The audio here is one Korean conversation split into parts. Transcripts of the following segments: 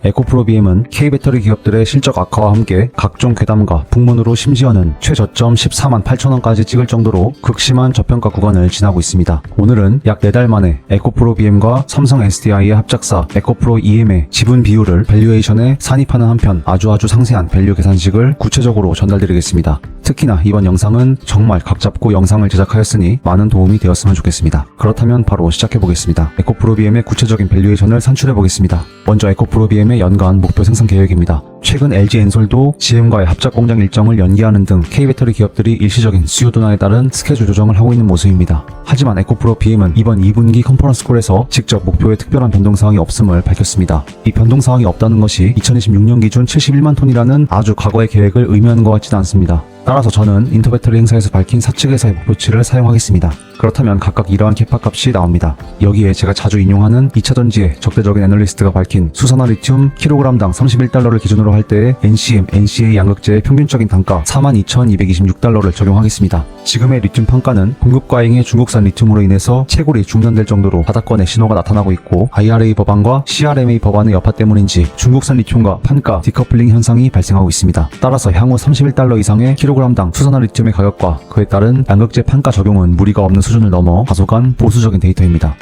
에코프로 BM은 K배터리 기업들의 실적 악화와 함께 각종 괴담과 풍문으로 심지어는 최저점 14만 8천원까지 찍을 정도로 극심한 저평가 구간을 지나고 있습니다. 오늘은 약 4달 만에 에코프로 BM과 삼성 SDI의 합작사 에코프로 EM의 지분 비율을 밸류에이션에 산입하는 한편 아주 상세한 밸류 계산식을 구체적으로 전달드리겠습니다. 특히나 이번 영상은 정말 각 잡고 영상을 제작하였으니 많은 도움이 되었으면 좋겠습니다. 그렇다면 바로 시작해보겠습니다. 에코프로 BM의 구체적인 밸류에이션을 산출해보겠습니다. 먼저 에코프로 BM의 연간 목표 생산 계획입니다. 최근 LG 엔솔도 GM과의 합작 공장 일정을 연기하는 등 K배터리 기업들이 일시적인 수요 둔화에 따른 스케줄 조정을 하고 있는 모습입니다. 하지만 에코프로 BM은 이번 2분기 컨퍼런스 콜에서 직접 목표에 특별한 변동사항이 없음을 밝혔습니다. 이 변동사항이 없다는 것이 2026년 기준 71만 톤이라는 아주 과거의 계획을 의미하는 것 같지는 않습니다. 따라서 저는 인터배터리 행사에서 밝힌 사측에서의 목표치를 사용하겠습니다. 그렇다면 각각 이러한 캐파 값이 나옵니다. 여기에 제가 자주 인용하는 2차전지의 적대적인 애널리스트가 밝힌 수산화 리튬 킬로그램당 31달러를 기준으로 할 때의 NCM, NCA 양극재의 평균적인 단가 42,226달러를 적용하겠습니다. 지금의 리튬 판가는 공급 과잉의 중국산 리튬으로 인해서 채굴이 중단될 정도로 바닥권의 신호가 나타나고 있고 IRA 법안과 CRMA 법안의 여파 때문인지 중국산 리튬과 판가 디커플링 현상이 발생하고 있습니다. 따라서 향후 31달러 이상의 킬로그램당 수산화 리튬의 가격과 그에 따른 양극재 판가 적용은 무리가 없는 수준을 넘어 다소간 보수적인 데이터입니다.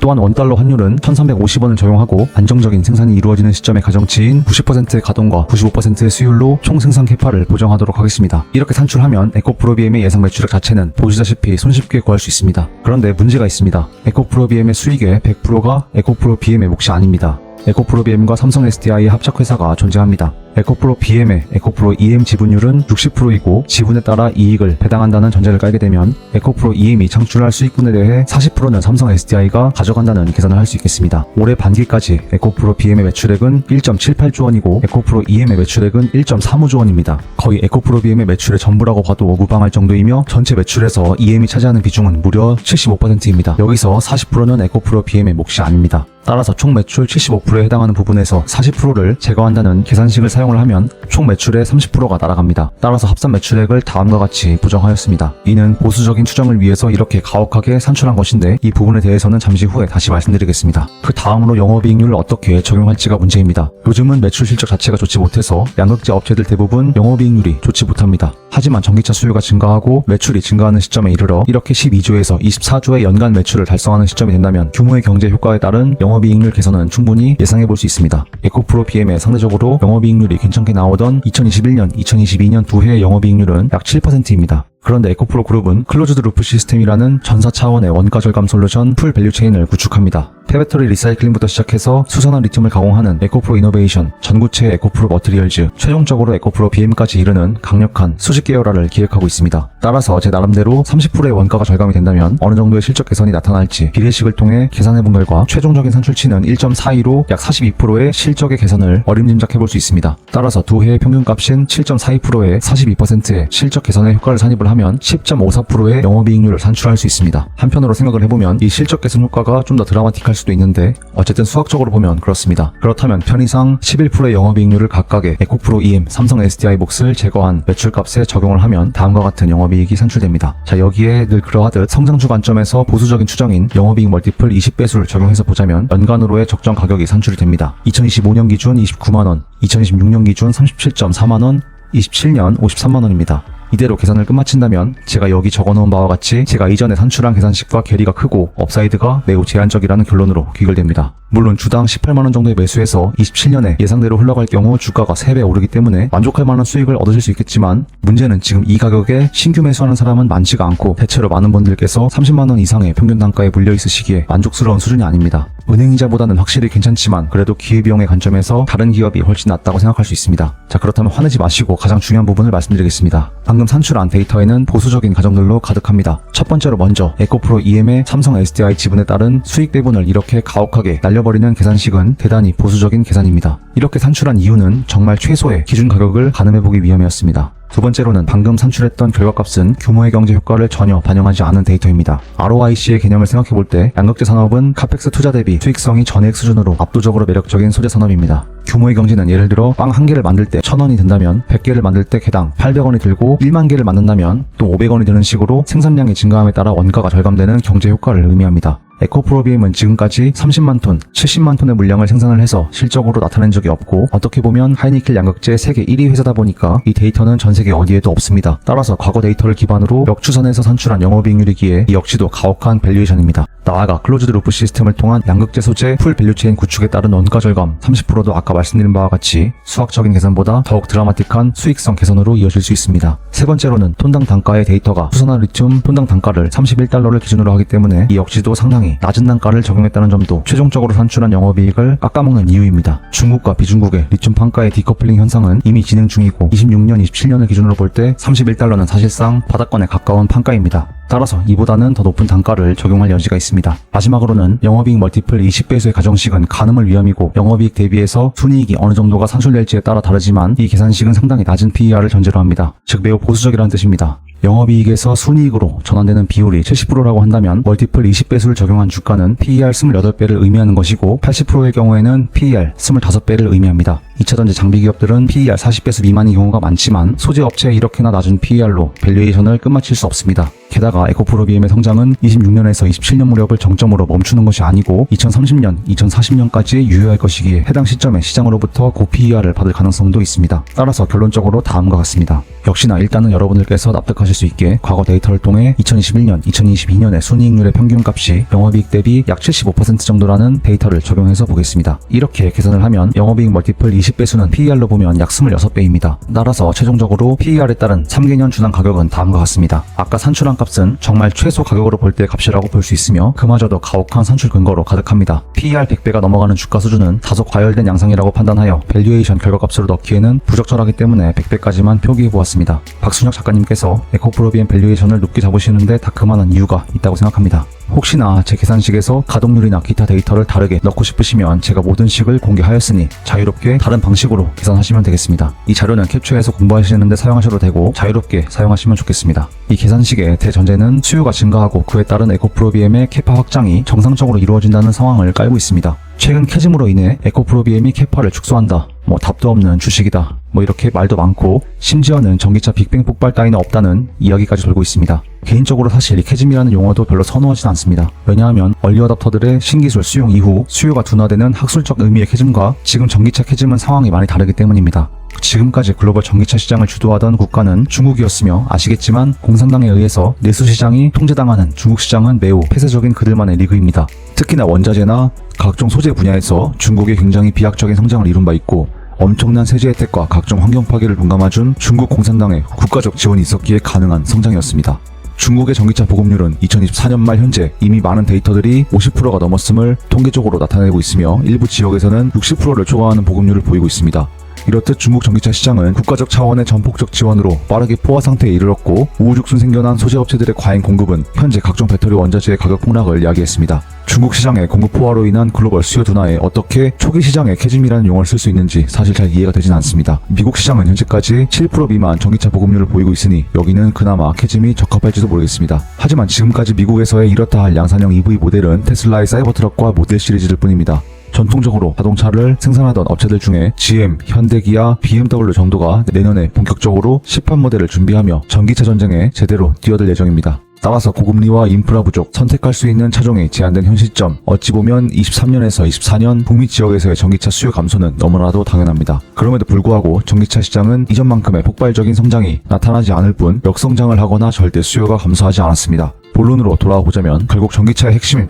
또한 원달러 환율은 1350원을 적용하고 안정적인 생산이 이루어지는 시점의 가정치인 90%의 가동과 95%의 수율로 총 생산 캐파를 보정하도록 하겠습니다. 이렇게 산출하면 에코프로 BM의 예상 매출액 자체는 보시다시피 손쉽게 구할 수 있습니다. 그런데 문제가 있습니다. 에코프로 BM의 수익의 100%가 에코프로 BM의 몫이 아닙니다. 에코프로 BM과 삼성 SDI의 합작회사가 존재합니다. 에코프로 BM의 에코프로 EM 지분율은 60%이고 지분에 따라 이익을 배당한다는 전제를 깔게 되면 에코프로 EM이 창출할 수익분에 대해 40%는 삼성 SDI가 가져간다는 계산을 할 수 있겠습니다. 올해 반기까지 에코프로 BM의 매출액은 1.78조 원이고 에코프로 EM의 매출액은 1.35조 원입니다. 거의 에코프로 BM의 매출의 전부라고 봐도 무방할 정도이며 전체 매출에서 EM이 차지하는 비중은 무려 75%입니다. 여기서 40%는 에코프로 BM의 몫이 아닙니다. 따라서 총 매출 75%에 해당하는 부분에서 40%를 제거한다는 계산식을 사용을 하면 총 매출의 30%가 날아갑니다. 따라서 합산 매출액을 다음과 같이 부정하였습니다. 이는 보수적인 추정을 위해서 이렇게 가혹하게 산출한 것인데 이 부분에 대해서는 잠시 후에 다시 말씀드리겠습니다. 그 다음으로 영업이익률을 어떻게 적용할지가 문제입니다. 요즘은 매출 실적 자체가 좋지 못해서 양극재 업체들 대부분 영업이익률이 좋지 못합니다. 하지만 전기차 수요가 증가하고 매출이 증가하는 시점에 이르러 이렇게 12조에서 24조의 연간 매출을 달성하는 시점이 된다면 규모의 경제 효과에 따른 영업이익률 개선은 충분히 예상해볼 수 있습니다. 에코프로 BM의 상대적으로 영업이익률이 괜찮게 나오던 2021년, 2022년 두 해의 영업이익률은 약 7%입니다. 그런데 에코프로 그룹은 클로즈드 루프 시스템이라는 전사 차원의 원가 절감 솔루션 풀 밸류 체인을 구축합니다. 폐배터리 리사이클링부터 시작해서 수산화 리튬을 가공하는 에코프로 이노베이션, 전구체 에코프로 머티리얼즈, 최종적으로 에코프로 BM까지 이르는 강력한 수직 계열화를 기획하고 있습니다. 따라서 제 나름대로 30%의 원가가 절감이 된다면 어느 정도의 실적 개선이 나타날지 비례식을 통해 계산해본 결과 최종적인 산출치는 1.42로 약 42%의 실적의 개선을 어림짐작해볼 수 있습니다. 따라서 두 해의 평균값인 7.42%의 42%의 실적 개선의 효과를 산입을 하면 10.54%의 영업이익률을 산출할 수 있습니다. 한편으로 생각을 해보면 이 실적 개선 효과가 좀 더 드라마틱할 수도 있는데 어쨌든 수학적으로 보면 그렇습니다. 그렇다면 편의상 11%의 영업이익률을 각각의 에코프로 EM, 삼성 SDI 몫을 제거한 매출값에 적용을 하면 다음과 같은 영업이익이 산출됩니다. 자, 여기에 늘 그러하듯 성장주 관점에서 보수적인 추정인 영업이익 멀티플 20배수를 적용해서 보자면 연간으로의 적정 가격이 산출이 됩니다. 2025년 기준 29만원, 2026년 기준 37.4만원, 27년 53만원입니다. 이대로 계산을 끝마친다면 제가 여기 적어놓은 바와 같이 제가 이전에 산출한 계산식과 괴리가 크고 업사이드가 매우 제한적이라는 결론으로 귀결됩니다. 물론 주당 18만원 정도의 매수해서 27년에 예상대로 흘러갈 경우 주가가 3배 오르기 때문에 만족할 만한 수익을 얻으실 수 있겠지만 문제는 지금 이 가격에 신규 매수하는 사람은 많지가 않고 대체로 많은 분들께서 30만원 이상의 평균 단가에 물려 있으시기에 만족스러운 수준이 아닙니다. 은행이자보다는 확실히 괜찮지만 그래도 기회비용의 관점에서 다른 기업이 훨씬 낫다고 생각할 수 있습니다. 자, 그렇다면 화내지 마시고 가장 중요한 부분을 말씀드리겠습니다. 방금 산출한 데이터에는 보수적인 가정들로 가득합니다. 첫 번째로 먼저 에코프로 EM의 삼성 SDI 지분에 따른 수익 배분을 이렇게 가혹하게 날려버리는 계산식은 대단히 보수적인 계산입니다. 이렇게 산출한 이유는 정말 최소의 기준 가격을 가늠해보기 위함이었습니다. 두 번째로는 방금 산출했던 결과값은 규모의 경제 효과를 전혀 반영하지 않은 데이터입니다. ROIC의 개념을 생각해볼 때 양극재 산업은 카펙스 투자 대비 수익성이 전액 수준으로 압도적으로 매력적인 소재 산업입니다. 규모의 경제는 예를 들어 빵 한 개를 만들 때 1,000원이 든다면 100개를 만들 때 개당 800원이 들고 1만 개를 만든다면 또 500원이 드는 식으로 생산량이 증가함에 따라 원가가 절감되는 경제 효과를 의미합니다. 에코프로비엠은 지금까지 30만 톤, 70만 톤의 물량을 생산을 해서 실적으로 나타낸 적이 없고 어떻게 보면 하이니켈 양극재 세계 1위 회사다 보니까 이 데이터는 전 세계 어디에도 없습니다. 따라서 과거 데이터를 기반으로 역추산에서 산출한 영업이익률이기에 이 역시도 가혹한 밸류에이션입니다. 나아가 클로즈드 루프 시스템을 통한 양극재 소재 풀 밸류체인 구축에 따른 원가 절감 30%도 아까 말씀드린 바와 같이 수학적인 계산보다 더욱 드라마틱한 수익성 개선으로 이어질 수 있습니다. 세 번째로는 톤당 단가의 데이터가 수산화 리튬 톤당 단가를 31달러를 기준으로 하기 때문에 이 역시도 상당히 낮은 단가를 적용했다는 점도 최종적으로 산출한 영업이익을 깎아먹는 이유입니다. 중국과 비중국의 리튬 판가의 디커플링 현상은 이미 진행 중이고 26년, 27년을 기준으로 볼 때 31달러는 사실상 바닥권에 가까운 판가입니다. 따라서 이보다는 더 높은 단가를 적용할 여지가 있습니다. 마지막으로는 영업이익 멀티플 20배수의 가정식은 가늠을 위함이고 영업이익 대비해서 순이익이 어느 정도가 산출될지에 따라 다르지만 이 계산식은 상당히 낮은 PER을 전제로 합니다. 즉 매우 보수적이라는 뜻입니다. 영업이익에서 순이익으로 전환되는 비율이 70%라고 한다면 멀티플 20배수를 적용한 주가는 PER 28배를 의미하는 것이고 80%의 경우에는 PER 25배를 의미합니다. 2차전지 장비 기업들은 PER 40배수 미만인 경우가 많지만 소재업체에 이렇게나 낮은 PER로 밸류에이션을 끝마칠 수 없습니다. 게다가 에코프로비엠의 성장은 26년에서 27년 무렵을 정점으로 멈추는 것이 아니고 2030년, 2040년까지 유효할 것이기에 해당 시점에 시장으로부터 고 PER을 받을 가능성도 있습니다. 따라서 결론적으로 다음과 같습니다. 역시나 일단은 여러분들께서 납득하실 수 있게 과거 데이터를 통해 2021년, 2022년의 순이익률의 평균값이 영업이익 대비 약 75% 정도라는 데이터를 적용해서 보겠습니다. 이렇게 계산을 하면 영업이익 멀티플 20배수는 PER로 보면 약 26배입니다. 따라서 최종적으로 PER에 따른 3개년 준항 가격은 다음과 같습니다. 아까 산출한 값은 정말 최소 가격으로 볼 때 값이라고 볼 수 있으며 그마저도 가혹한 산출 근거로 가득합니다. PER 100배가 넘어가는 주가 수준은 다소 과열된 양상이라고 판단하여 밸류에이션 결과값으로 넣기에는 부적절하기 때문에 100배까지만 표기해보았습니다. 박순혁 작가님께서 에코프로비엠 밸류에이션을 높게 잡으시는데 다 그만한 이유가 있다고 생각합니다. 혹시나 제 계산식에서 가동률이나 기타 데이터를 다르게 넣고 싶으시면 제가 모든 식을 공개하였으니 자유롭게 다른 방식으로 계산하시면 되겠습니다. 이 자료는 캡처해서 공부하시는데 사용하셔도 되고 자유롭게 사용하시면 좋겠습니다. 이 계산식의 대전제는 수요가 증가하고 그에 따른 에코프로비엠의 캐파 확장이 정상적으로 이루어진다는 상황을 깔고 있습니다. 최근 캐즘으로 인해 에코프로비엠이 캐파를 축소한다. 답도 없는 주식이다. 이렇게 말도 많고 심지어는 전기차 빅뱅 폭발 따위는 없다는 이야기까지 돌고 있습니다. 개인적으로 사실 이 캐즘이라는 용어도 별로 선호하진 않습니다. 왜냐하면 얼리어답터들의 신기술 수용 이후 수요가 둔화되는 학술적 의미의 캐즘과 지금 전기차 캐즘은 상황이 많이 다르기 때문입니다. 지금까지 글로벌 전기차 시장을 주도하던 국가는 중국이었으며 아시겠지만 공산당에 의해서 내수 시장이 통제당하는 중국 시장은 매우 폐쇄적인 그들만의 리그입니다. 특히나 원자재나 각종 소재 분야에서 중국이 굉장히 비약적인 성장을 이룬 바 있고 엄청난 세제 혜택과 각종 환경 파괴를 동감해준 중국 공산당의 국가적 지원이 있었기에 가능한 성장이었습니다. 중국의 전기차 보급률은 2024년 말 현재 이미 많은 데이터들이 50%가 넘었음을 통계적으로 나타내고 있으며 일부 지역에서는 60%를 초과하는 보급률을 보이고 있습니다. 이렇듯 중국 전기차 시장은 국가적 차원의 전폭적 지원으로 빠르게 포화 상태에 이르렀고 우후죽순 생겨난 소재업체들의 과잉 공급은 현재 각종 배터리 원자재의 가격 폭락을 야기했습니다. 중국 시장의 공급 포화로 인한 글로벌 수요 둔화에 어떻게 초기 시장에 캐즘이라는 용어를 쓸 수 있는지 사실 잘 이해가 되진 않습니다. 미국 시장은 현재까지 7% 미만 전기차 보급률을 보이고 있으니 여기는 그나마 캐즘이 적합할지도 모르겠습니다. 하지만 지금까지 미국에서의 이렇다 할 양산형 EV 모델은 테슬라의 사이버트럭과 모델 시리즈들 뿐입니다. 전통적으로 자동차를 생산하던 업체들 중에 GM, 현대기아, BMW 정도가 내년에 본격적으로 시판 모델을 준비하며 전기차 전쟁에 제대로 뛰어들 예정입니다. 따라서 고금리와 인프라 부족, 선택할 수 있는 차종이 제한된 현 시점, 어찌 보면 23년에서 24년 북미 지역에서의 전기차 수요 감소는 너무나도 당연합니다. 그럼에도 불구하고 전기차 시장은 이전만큼의 폭발적인 성장이 나타나지 않을 뿐 역성장을 하거나 절대 수요가 감소하지 않았습니다. 본론으로 돌아와 보자면 결국 전기차의 핵심인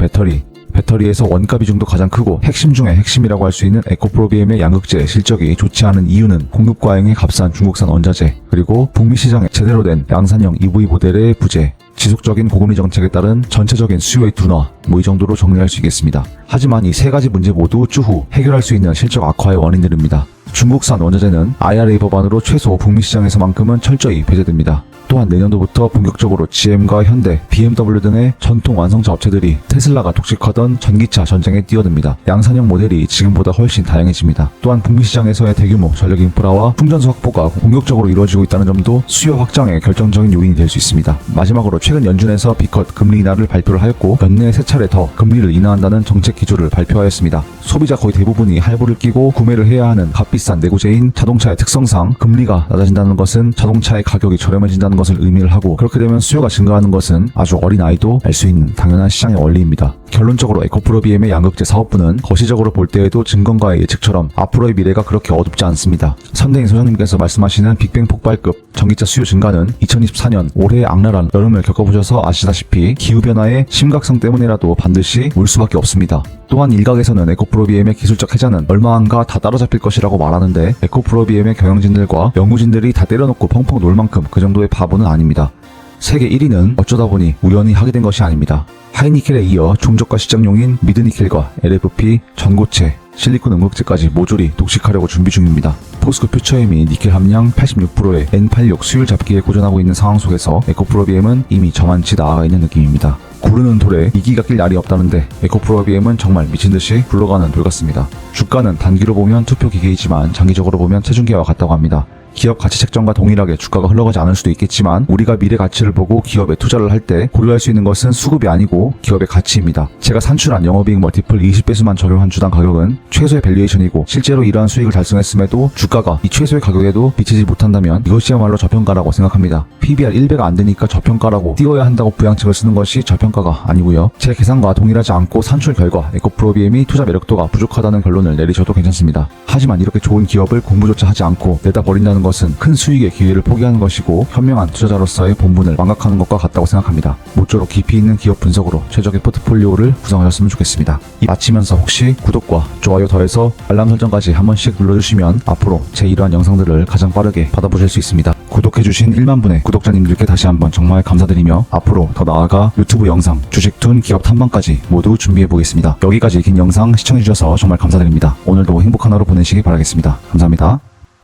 배터리에서 원가 비중도 가장 크고 핵심 중에 핵심이라고 할 수 있는 에코프로비엠의 양극재 실적이 좋지 않은 이유는 공급 과잉의 값싼 중국산 원자재, 그리고 북미 시장에 제대로 된 양산형 EV 모델의 부재, 지속적인 고금리 정책에 따른 전체적인 수요의 둔화, 이 정도로 정리할 수 있겠습니다. 하지만 이 세 가지 문제 모두 추후 해결할 수 있는 실적 악화의 원인들입니다. 중국산 원자재는 IRA 법안으로 최소 북미 시장에서만큼은 철저히 배제됩니다. 또한 내년도부터 본격적으로 GM과 현대, BMW 등의 전통 완성차 업체들이 테슬라가 독식하던 전기차 전쟁에 뛰어듭니다. 양산형 모델이 지금보다 훨씬 다양해집니다. 또한 북미 시장에서의 대규모 전력 인프라와 충전소 확보가 공격적으로 이루어지고 있다는 점도 수요 확장의 결정적인 요인이 될 수 있습니다. 마지막으로 최근 연준에서 B컷 금리 인하를 발표를 하였고 연내에 3차례 더 금리를 인하한다는 정책 기조를 발표하였습니다. 소비자 거의 대부분이 할부를 끼고 구매를 해야 하는 값비싼 내구재인 자동차의 특성상 금리가 낮아진다는 것은 자동차의 가격이 저렴해진다는 것을 의미를 하고, 그렇게 되면 수요가 증가하는 것은 아주 어린 아이도 알 수 있는 당연한 시장의 원리입니다. 결론적으로 에코프로비엠의 양극재 사업부는 거시적으로 볼 때에도 증권가의 예측처럼 앞으로의 미래가 그렇게 어둡지 않습니다. 선대인 소장님께서 말씀하시는 빅뱅 폭발급 전기차 수요 증가는 2024년 올해의 악랄한 여름을 겪어보셔서 아시다시피 기후변화의 심각성 때문이라도 반드시 올 수밖에 없습니다. 또한 일각에서는 에코프로비엠의 기술적 해자는 얼마안가 다 따라잡힐 것이라고 말하는데, 에코프로비엠의 경영진들과 연구진들이 다 때려놓고 펑펑 놀 만큼 그 정도의 바보는 아닙니다. 세계 1위는 어쩌다 보니 우연히 하게 된 것이 아닙니다. 하이니켈에 이어 중저가 시장용인 미드니켈과 LFP, 전고체, 실리콘 음극재까지 모조리 독식하려고 준비 중입니다. 포스코 퓨처엠이 니켈 함량 86%의 N86 수율 잡기에 고전하고 있는 상황 속에서 에코프로비엠은 이미 저만치 나아가 있는 느낌입니다. 구르는 돌에 이기가 낄 날이 없다는데 에코프로비엠은 정말 미친듯이 굴러가는 돌 같습니다. 주가는 단기로 보면 투표 기계이지만 장기적으로 보면 체중계와 같다고 합니다. 기업 가치 책정과 동일하게 주가가 흘러가지 않을 수도 있겠지만, 우리가 미래 가치를 보고 기업에 투자를 할 때 고려할 수 있는 것은 수급이 아니고 기업의 가치입니다. 제가 산출한 영업이익 멀티플 20배수만 적용한 주당 가격은 최소의 밸류에이션이고, 실제로 이러한 수익을 달성했음에도 주가가 이 최소의 가격에도 미치지 못한다면 이것이야말로 저평가라고 생각합니다. PBR 1배가 안 되니까 저평가라고 띄워야 한다고 부양책을 쓰는 것이 저평가가 아니고요. 제 계산과 동일하지 않고 산출 결과 에코프로비엠이 투자 매력도가 부족하다는 결론을 내리셔도 괜찮습니다. 하지만 이렇게 좋은 기업을 공부조차 하지 않고 내다 버린다는 것은 큰 수익의 기회를 포기하는 것이고, 현명한 투자자로서의 본분을 망각하는 것과 같다고 생각합니다. 모쪼록 깊이 있는 기업 분석으로 최적의 포트폴리오를 구성하셨으면 좋겠습니다. 마치면서 혹시 구독과 좋아요 더해서 알람 설정까지 한 번씩 눌러주시면 앞으로 제 이러한 영상들을 가장 빠르게 받아보실 수 있습니다. 구독해주신 1만 분의 구독자님들께 다시 한번 정말 감사드리며, 앞으로 더 나아가 유튜브 영상, 주식툰, 기업 탐방까지 모두 준비해보겠습니다. 여기까지 긴 영상 시청해주셔서 정말 감사드립니다. 오늘도 행복한 하루 보내시기 바라겠습니다. 감사합니다.